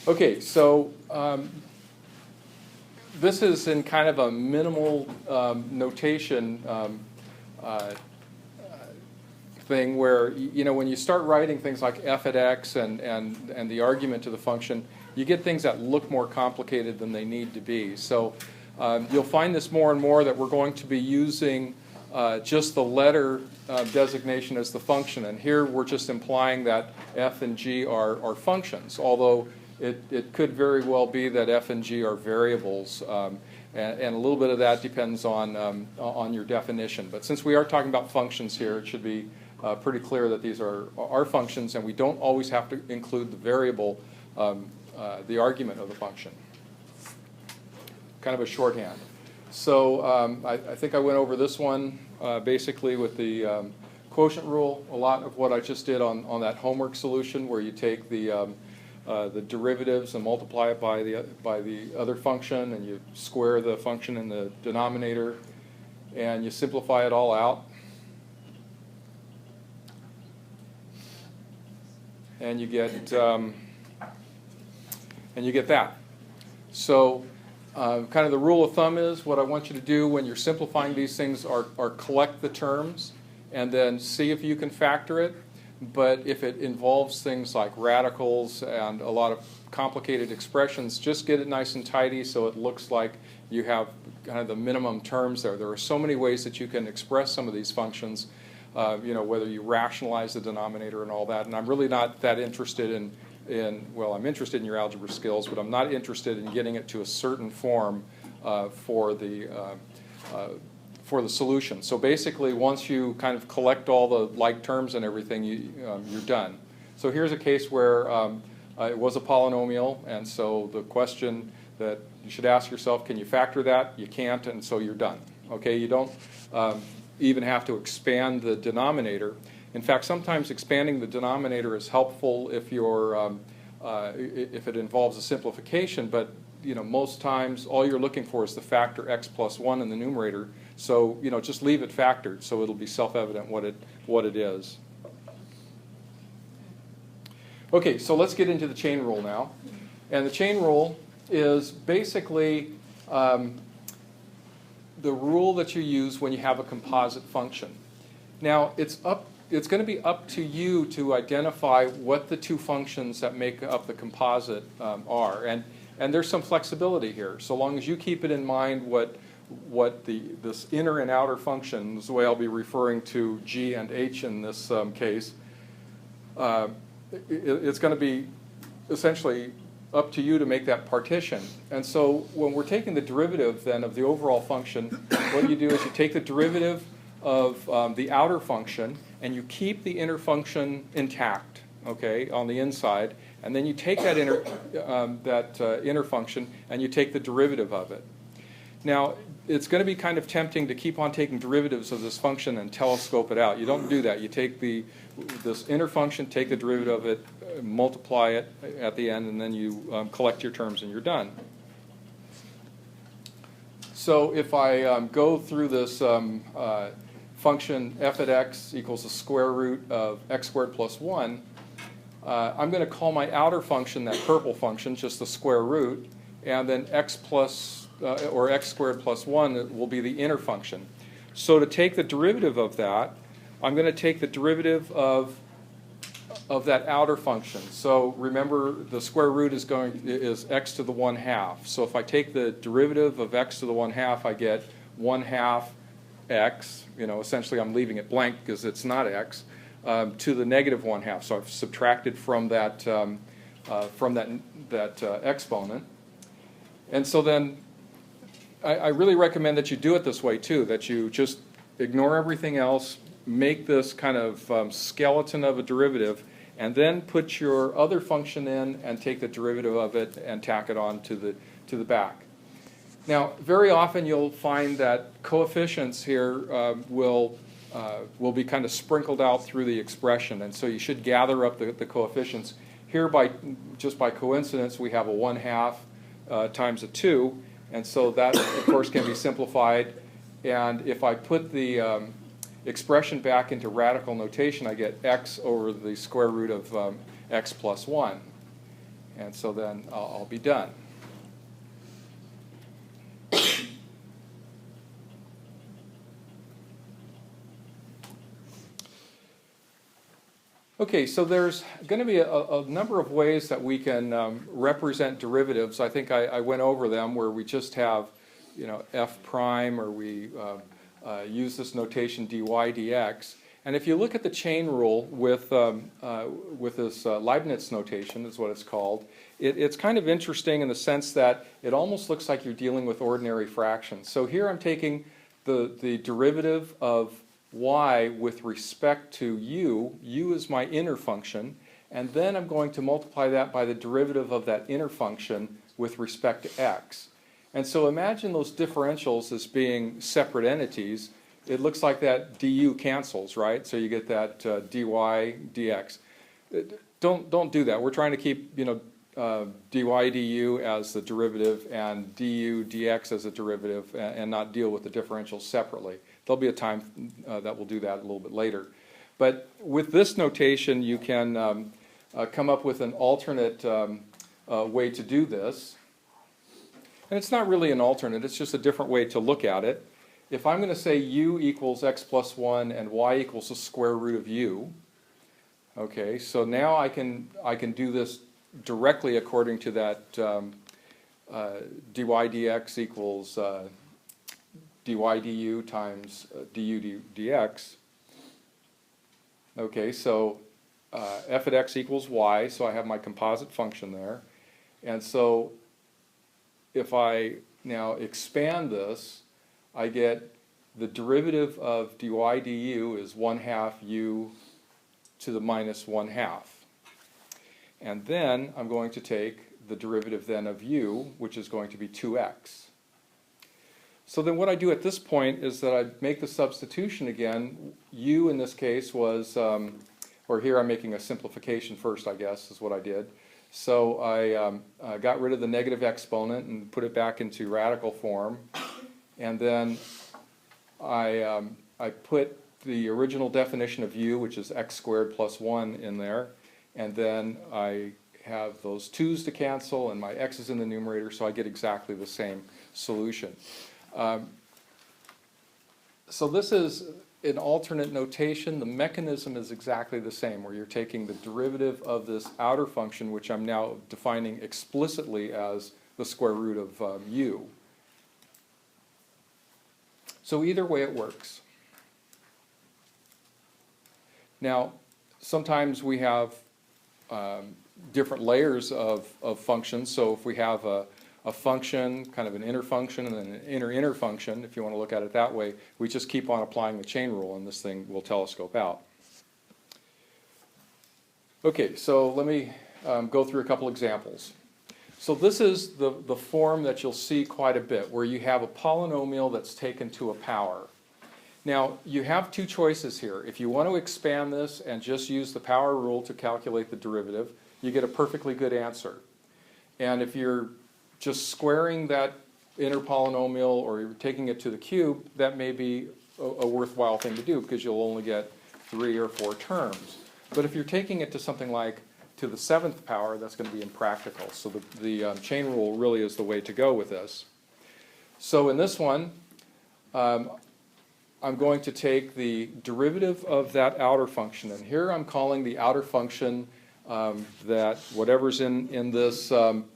Okay, so this is in kind of a minimal notation thing where, when you start writing things like f at x and the argument to the function, you get things that look more complicated than they need to be. So you'll find this more and more that we're going to be using just the letter designation as the function. And here we're just implying that f and g are functions, although it could very well be that f and g are variables. And a little bit of that depends on your definition. But since we are talking about functions here, it should be pretty clear that these are functions, and we don't always have to include the variable, the argument of the function. Kind of a shorthand. So I think I went over this one basically with the quotient rule. A lot of what I just did on that homework solution, where you take the derivatives and multiply it by the other function, and you square the function in the denominator, and you simplify it all out, and you get that. So kind of the rule of thumb is, what I want you to do when you're simplifying these things are collect the terms and then see if you can factor it. But if it involves things like radicals and a lot of complicated expressions, just get it nice and tidy so it looks like you have kind of the minimum terms there. There are so many ways that you can express some of these functions, whether you rationalize the denominator and all that. And I'm really not that interested well, I'm interested in your algebra skills, but I'm not interested in getting it to a certain form for the solution. So basically, once you kind of collect all the like terms and everything, you're done. So here's a case where it was a polynomial, and so the question that you should ask yourself, can you factor that? You can't, and so you're done. Okay, you don't even have to expand the denominator. In fact, sometimes expanding the denominator is helpful if it involves a simplification, but most times all you're looking for is the factor x plus 1 in the numerator. So just leave it factored, so it'll be self-evident what it is. Okay, so let's get into the chain rule now. And the chain rule is basically the rule that you use when you have a composite function. Now, it's going to be up to you to identify what the two functions that make up the composite are. And there's some flexibility here, so long as you keep it in mind what this inner and outer functions, the way I'll be referring to g and h in this case, it's going to be essentially up to you to make that partition. And so when we're taking the derivative then of the overall function, what you do is you take the derivative of the outer function and you keep the inner function intact, okay, on the inside, and then you take that inner function and you take the derivative of it. Now, it's going to be kind of tempting to keep on taking derivatives of this function and telescope it out. You don't do that. You take this inner function, take the derivative of it, multiply it at the end, and then you collect your terms and you're done. So if I go through this function f at x equals the square root of x squared plus 1, I'm going to call my outer function, that purple function, just the square root, and then x squared plus 1 will be the inner function. So to take the derivative of that, I'm going to take the derivative of that outer function. So remember, the square root is x to the 1/2. So if I take the derivative of x to the 1/2, I get 1/2 x. Essentially I'm leaving it blank because it's not x, to the negative 1/2. So I've subtracted from that exponent. And so then I really recommend that you do it this way too, that you just ignore everything else, make this kind of skeleton of a derivative, and then put your other function in and take the derivative of it and tack it on to the back. Now, very often you'll find that coefficients here will be kind of sprinkled out through the expression, and so you should gather up the coefficients. Here, just by coincidence, we have a 1/2 times a 2, and so that, of course, can be simplified. And if I put the expression back into radical notation, I get x over the square root of x plus 1. And so then I'll be done. Okay, so there's going to be a number of ways that we can represent derivatives. I think I went over them where we just have, f prime, or we use this notation dy dx. And if you look at the chain rule with this Leibniz notation, is what it's called, it's kind of interesting in the sense that it almost looks like you're dealing with ordinary fractions. So here I'm taking the derivative of y with respect to u is my inner function, and then I'm going to multiply that by the derivative of that inner function with respect to x. And so imagine those differentials as being separate entities. It looks like that du cancels, right? So you get that dy dx. Don't do that. We're trying to keep dy du as the derivative and du dx as a derivative, and not deal with the differentials separately. There'll be a time that we'll do that a little bit later. But with this notation, you can come up with an alternate way to do this. And it's not really an alternate, it's just a different way to look at it. If I'm going to say u equals x plus 1 and y equals the square root of u, okay, so now I can do this directly according to that dy dx equals dy du times du dx. Okay, so f at x equals y, so I have my composite function there. And so if I now expand this, I get the derivative of dy du is 1/2 u to the minus 1/2. And then I'm going to take the derivative then of u, which is going to be 2x. So then what I do at this point is that I make the substitution again. U in this case was, or here I'm making a simplification first, I guess, is what I did. So I got rid of the negative exponent and put it back into radical form. And then I put the original definition of u, which is x squared plus 1, in there. And then I have those 2's to cancel and my x is in the numerator, so I get exactly the same solution. So this is an alternate notation. The mechanism is exactly the same, where you're taking the derivative of this outer function, which I'm now defining explicitly as the square root of u. So either way it works. Now, sometimes we have different layers of functions. So if we have a function, kind of an inner function, and then an inner function, if you want to look at it that way, we just keep on applying the chain rule, and this thing will telescope out. Okay, so let me go through a couple examples. So this is the form that you'll see quite a bit, where you have a polynomial that's taken to a power. Now, you have two choices here. If you want to expand this and just use the power rule to calculate the derivative, you get a perfectly good answer. And if you're just squaring that inner polynomial, or you're taking it to the cube, that may be a worthwhile thing to do, because you'll only get 3 or 4 terms. But if you're taking it to something like to the 7th power, that's going to be impractical. So the chain rule really is the way to go with this. So in this one, I'm going to take the derivative of that outer function, and here I'm calling the outer function that whatever's in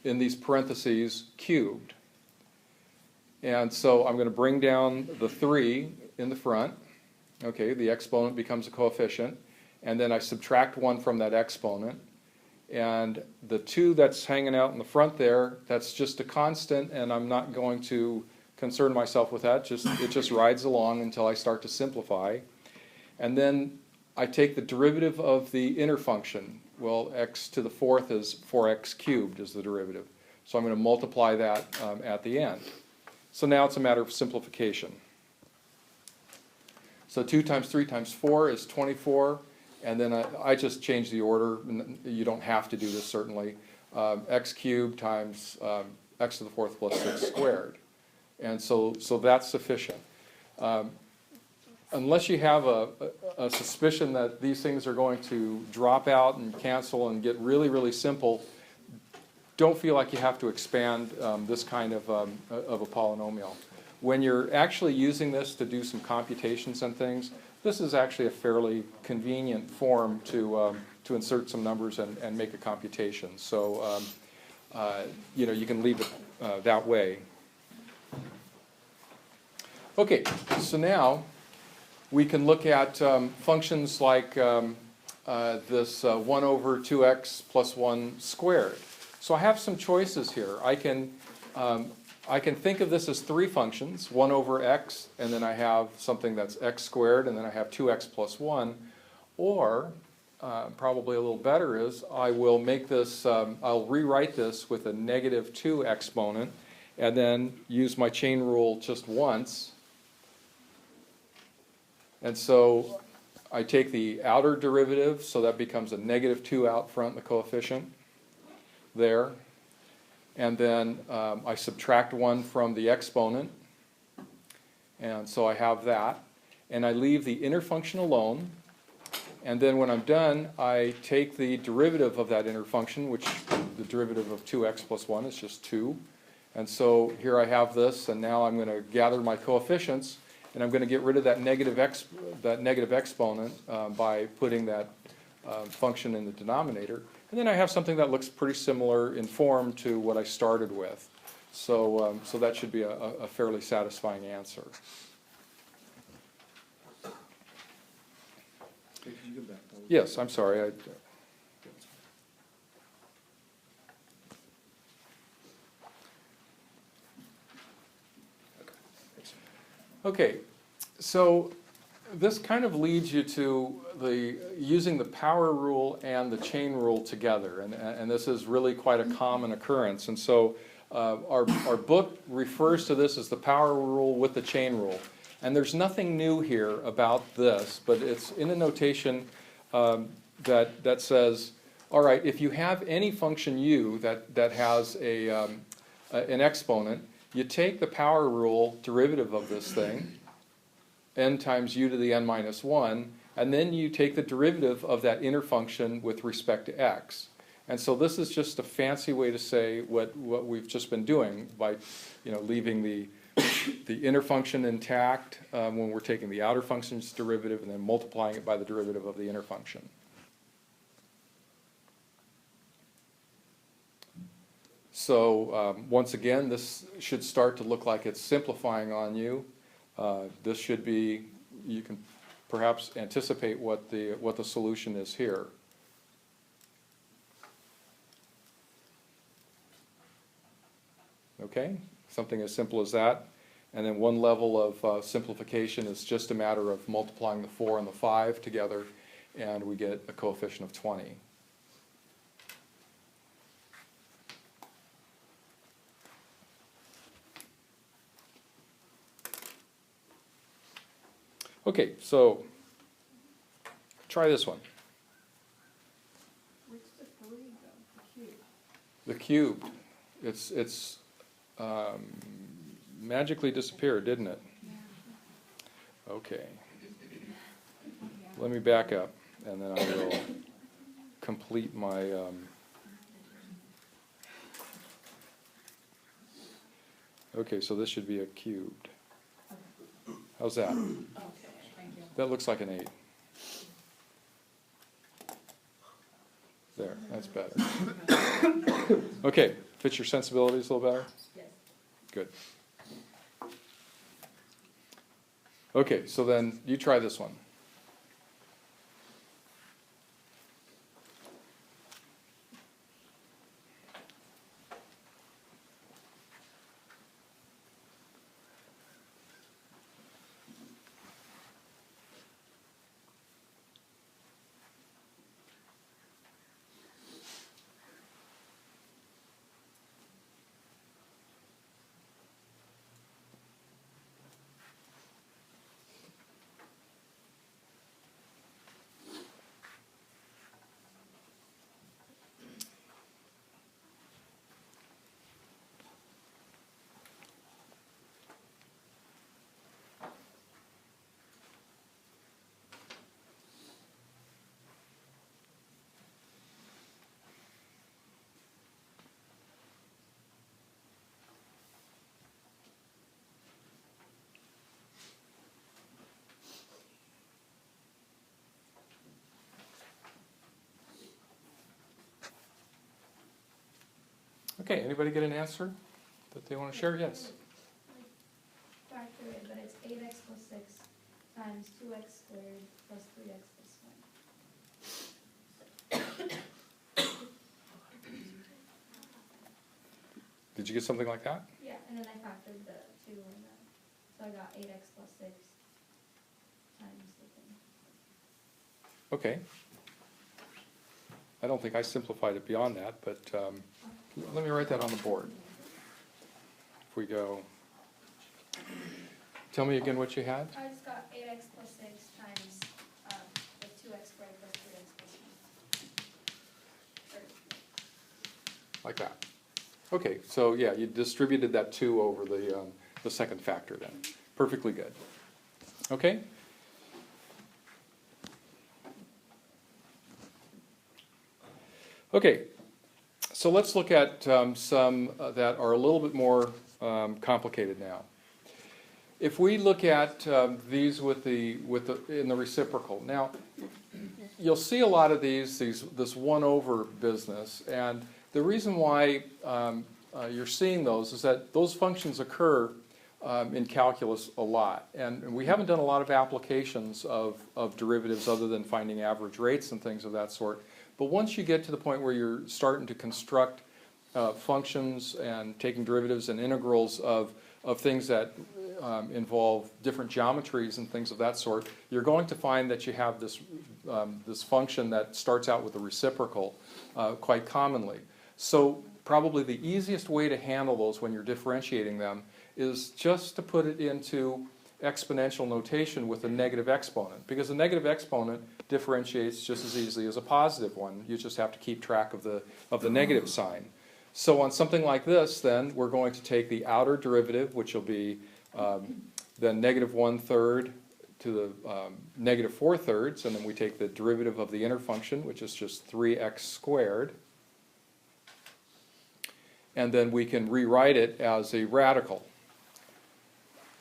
these parentheses cubed. And so I'm going to bring down the 3 in the front. Okay, the exponent becomes a coefficient, and then I subtract 1 from that exponent. And the 2 that's hanging out in the front there, that's just a constant, and I'm not going to concern myself with that. It just rides along until I start to simplify. And then I take the derivative of the inner function. Well, x to the 4th is 4x cubed is the derivative. So I'm going to multiply that at the end. So now it's a matter of simplification. So 2 times 3 times 4 is 24. And then I just change the order. You don't have to do this, certainly. X cubed times x to the 4th plus 6 squared. And so that's sufficient. Unless you have a suspicion that these things are going to drop out and cancel and get really, really simple, don't feel like you have to expand this kind of a polynomial. When you're actually using this to do some computations and things, this is actually a fairly convenient form to insert some numbers and make a computation. So you know, you can leave it that way. Okay, so now we can look at functions like this 1 over 2x plus 1 squared. So I have some choices here. I can think of this as three functions, 1 over x, and then I have something that's x squared, and then I have 2x plus 1. Or, probably a little better is, I will make this, I'll rewrite this with a negative 2 exponent, and then use my chain rule just once. And so I take the outer derivative, so that becomes a negative 2 out front in the coefficient there. And then I subtract 1 from the exponent. And so I have that. And I leave the inner function alone. And then when I'm done, I take the derivative of that inner function, which the derivative of 2x plus 1 is just 2. And so here I have this, and now I'm going to gather my coefficients. And I'm going to get rid of that negative exponent by putting that function in the denominator. And then I have something that looks pretty similar in form to what I started with. So, so that should be a fairly satisfying answer. Yes, I'm sorry. Okay, so this kind of leads you to using the power rule and the chain rule together, and this is really quite a common occurrence. And so our book refers to this as the power rule with the chain rule. And there's nothing new here about this, but it's in a notation that says, all right, if you have any function u that has an exponent, you take the power rule derivative of this thing, n times u to the n minus 1, and then you take the derivative of that inner function with respect to x. And so this is just a fancy way to say what we've just been doing by, you know, leaving the inner function intact when we're taking the outer function's derivative and then multiplying it by the derivative of the inner function. So once again, this should start to look like it's simplifying on you. This should be, you can perhaps anticipate what the solution is here. Okay, something as simple as that. And then one level of simplification is just a matter of multiplying the 4 and the 5 together, and we get a coefficient of 20. Okay, so try this one. Where's the 3 go? The cubed. It's magically disappeared, didn't it? Yeah. Okay. Let me back up, and then I will complete my... Okay, so this should be a cubed. How's that? Okay, thank you. That looks like an 8. There, that's better. Okay, fits your sensibilities a little better? Yes. Good. Okay, so then you try this one. Okay, anybody get an answer that they want to share? Yes. Factor it, but it's 8x plus 6 times 2x squared plus 3x plus 1. Did you get something like that? Yeah, and then I factored the 2 and so I got 8x plus 6 times the thing. Okay. I don't think I simplified it beyond that, but let me write that on the board. If we go, tell me again what you had. I just got 8x plus 6 times the 2x squared plus 3x plus 1. Like that. Okay, so yeah, you distributed that 2 over the second factor then. Perfectly good. Okay? Okay, so let's look at some that are a little bit more complicated now. If we look at these in the reciprocal, now you'll see a lot of this 1 over business, and the reason why you're seeing those is that those functions occur in calculus a lot, and we haven't done a lot of applications of derivatives other than finding average rates and things of that sort. But once you get to the point where you're starting to construct functions and taking derivatives and integrals of things that involve different geometries and things of that sort, you're going to find that you have this function that starts out with a reciprocal quite commonly. So probably the easiest way to handle those when you're differentiating them is just to put it into exponential notation with a negative exponent, because a negative exponent differentiates just as easily as a positive one. You just have to keep track of the negative sign. So on something like this, then, we're going to take the outer derivative, which will be then negative 1/3 to the negative 4/3, and then we take the derivative of the inner function, which is just 3x squared. And then we can rewrite it as a radical.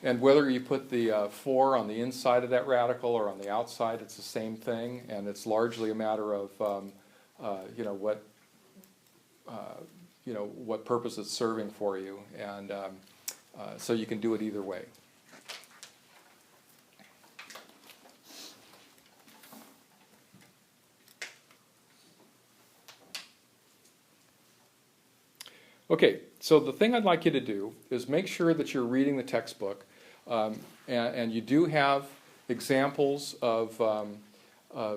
And whether you put the 4 on the inside of that radical or on the outside, it's the same thing, and it's largely a matter of what purpose it's serving for you, and so you can do it either way. Okay, so the thing I'd like you to do is make sure that you're reading the textbook, and you do have examples of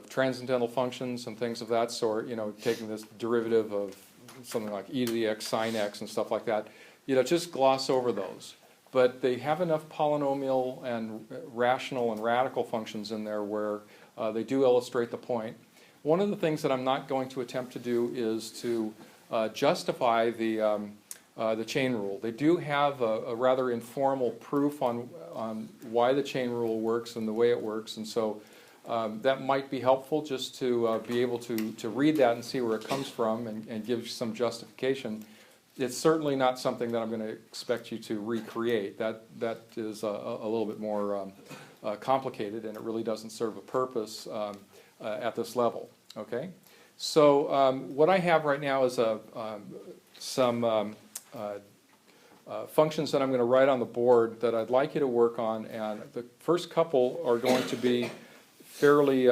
transcendental functions and things of that sort, taking this derivative of something like e to the x sine x and stuff like that. Just gloss over those. But they have enough polynomial and rational and radical functions in there where they do illustrate the point. One of the things that I'm not going to attempt to do is to justify the chain rule. They do have a rather informal proof on why the chain rule works and the way it works, and so that might be helpful just to be able to read that and see where it comes from and give some justification. It's certainly not something that I'm going to expect you to recreate. That is a little bit more complicated, and it really doesn't serve a purpose at this level. Okay? So what I have right now is some functions that I'm going to write on the board that I'd like you to work on, and the first couple are going to be fairly